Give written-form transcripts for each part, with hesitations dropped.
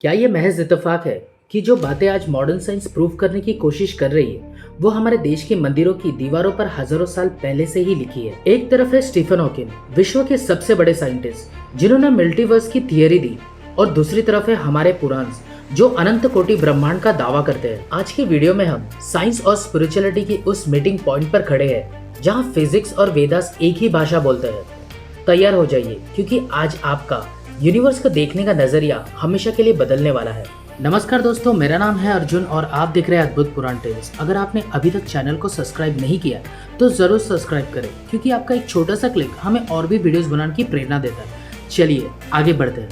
क्या ये महज इत्तेफाक है कि जो बातें आज मॉडर्न साइंस प्रूव करने की कोशिश कर रही है वो हमारे देश के मंदिरों की दीवारों पर हजारों साल पहले से ही लिखी है। एक तरफ है स्टीफन हॉकिंग, विश्व के सबसे बड़े साइंटिस्ट जिन्होंने मल्टीवर्स की थियरी दी, और दूसरी तरफ है हमारे पुराण जो अनंत कोटि ब्रह्मांड का दावा करते हैं। आज की वीडियो में हम साइंस और स्पिरिचुअलिटी की उस मीटिंग पॉइंट पर खड़े हैं जहाँ फिजिक्स और वेदास एक ही भाषा बोलते हैं। तैयार हो जाइए क्योंकि आज आपका यूनिवर्स को देखने का नजरिया हमेशा के लिए बदलने वाला है। नमस्कार दोस्तों, मेरा नाम है अर्जुन और आप देख रहे हैं अद्भुत पुराण टेल्स। अगर आपने अभी तक चैनल को सब्सक्राइब नहीं किया तो जरूर सब्सक्राइब करें क्योंकि आपका एक छोटा सा क्लिक हमें और भी वीडियोस बनाने की प्रेरणा देता है। चलिए आगे बढ़ते हैं।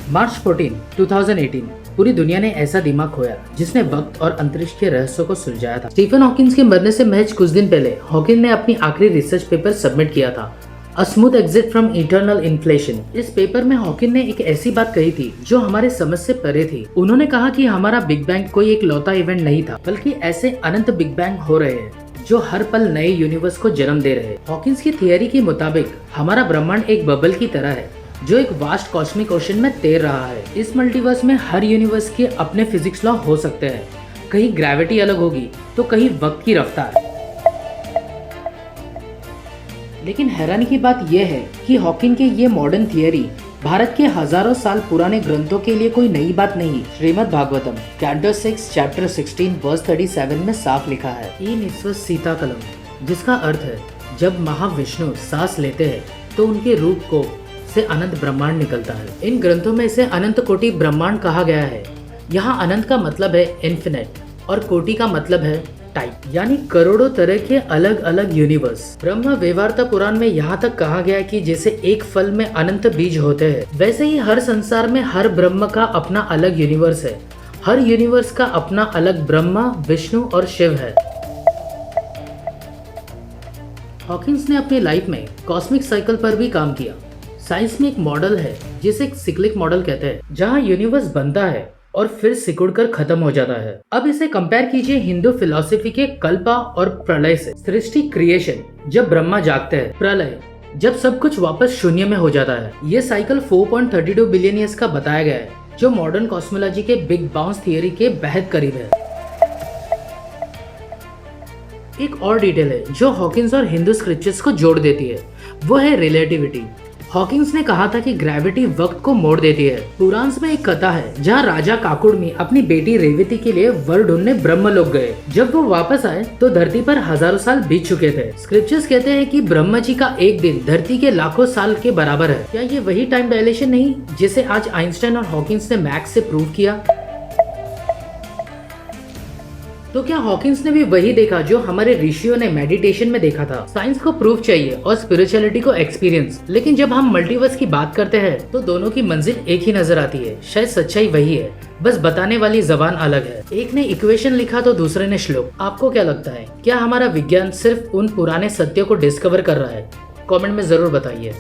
मार्च 14, 2018 पूरी दुनिया ने ऐसा दिमाग खोया जिसने वक्त और अंतरिक्ष के रहस्यों को सुलझाया था। स्टीफन हॉकिंस के मरने से महज कुछ दिन पहले हॉकिंग ने अपनी आखिरी रिसर्च पेपर सबमिट किया था, a smooth exit from eternal inflation. इस पेपर में हॉकिंग ने एक ऐसी बात कही थी जो हमारे समझ से परे थी। उन्होंने कहा कि हमारा बिग बैंग कोई एक लौता इवेंट नहीं था, बल्कि ऐसे अनंत बिग बैंग हो रहे हैं जो हर पल नए यूनिवर्स को जन्म दे रहे हैं। हॉकिंस की थियरी के मुताबिक हमारा ब्रह्मांड एक बबल की तरह है जो एक वास्ट कॉस्मिक ओशन में तैर रहा है। इस मल्टीवर्स में हर यूनिवर्स के अपने फिजिक्स लॉ हो सकते हैं। कहीं ग्रेविटी अलग होगी तो कहीं वक्त की रफ्तार। लेकिन हैरानी की बात यह है कि हॉकिंग के ये मॉडर्न थियरी भारत के हजारों साल पुराने ग्रंथों के लिए कोई नई बात नहीं। Shrimad Bhagavatam canto 6 chapter 16 verse 37 में साफ लिखा है, ई निस्व सीताकलम, जिसका अर्थ है जब महाविष्णु सांस लेते हैं तो उनके रूप को से अनंत ब्रह्मांड निकलता है। इन ग्रंथों में इसे अनंत कोटि ब्रह्मांड कहा गया है। यहाँ अनंत का मतलब है इन्फिनिट और कोटि का मतलब है टाइप, यानी करोड़ों तरह के अलग अलग यूनिवर्स। ब्रह्म व्यवहारता पुराण में यहाँ तक कहा गया कि जैसे एक फल में अनंत बीज होते हैं, वैसे ही हर संसार में हर ब्रह्म का अपना अलग यूनिवर्स है। हर यूनिवर्स का अपना अलग ब्रह्मा, विष्णु और शिव है। हॉकिंस ने अपनी लाइफ में कॉस्मिक साइकिल पर भी काम किया। साइंस में एक मॉडल है जिसे एक सिक्लिक मॉडल कहते हैं, जहाँ यूनिवर्स बनता है और फिर सिकुड़कर खत्म हो जाता है। अब इसे कंपेयर कीजिए हिंदू फिलॉसफी के कल्पा और प्रलय से। सृष्टि क्रिएशन जब ब्रह्मा जागते हैं, प्रलय जब सब कुछ वापस शून्य में हो जाता है। ये साइकिल 4.32 बिलियन ईयर्स का बताया गया है, जो मॉडर्न कॉस्मोलॉजी के बिग बाउंस थियरी के बेहद करीब है। एक और डिटेल है जो हॉकिंस और हिंदू स्क्रिप्चर्स को जोड़ देती है, वो है रिलेटिविटी। हॉकिंस ने कहा था कि ग्रेविटी वक्त को मोड़ देती है। पुराण में एक कथा है जहाँ राजा काकुड़मी अपनी बेटी रेवती के लिए वर ढूंढने ब्रह्मलोक गए। जब वो वापस आए तो धरती पर हजारों साल बीत चुके थे। स्क्रिप्चर्स कहते हैं कि ब्रह्मा जी का एक दिन धरती के लाखों साल के बराबर है। क्या ये वही टाइम डायलेशन नहीं जिसे आज आइंस्टाइन और हॉकिंस ने मैथ्स से प्रूव किया? तो क्या हॉकिंस ने भी वही देखा जो हमारे ऋषियों ने मेडिटेशन में देखा था? साइंस को प्रूफ चाहिए और स्पिरिचुअलिटी को एक्सपीरियंस, लेकिन जब हम मल्टीवर्स की बात करते हैं तो दोनों की मंजिल एक ही नजर आती है। शायद सच्चाई वही है, बस बताने वाली जबान अलग है। एक ने इक्वेशन लिखा तो दूसरे ने श्लोक। आपको क्या लगता है, क्या हमारा विज्ञान सिर्फ उन पुराने सत्यों को डिस्कवर कर रहा है? कमेंट में जरूर बताइए।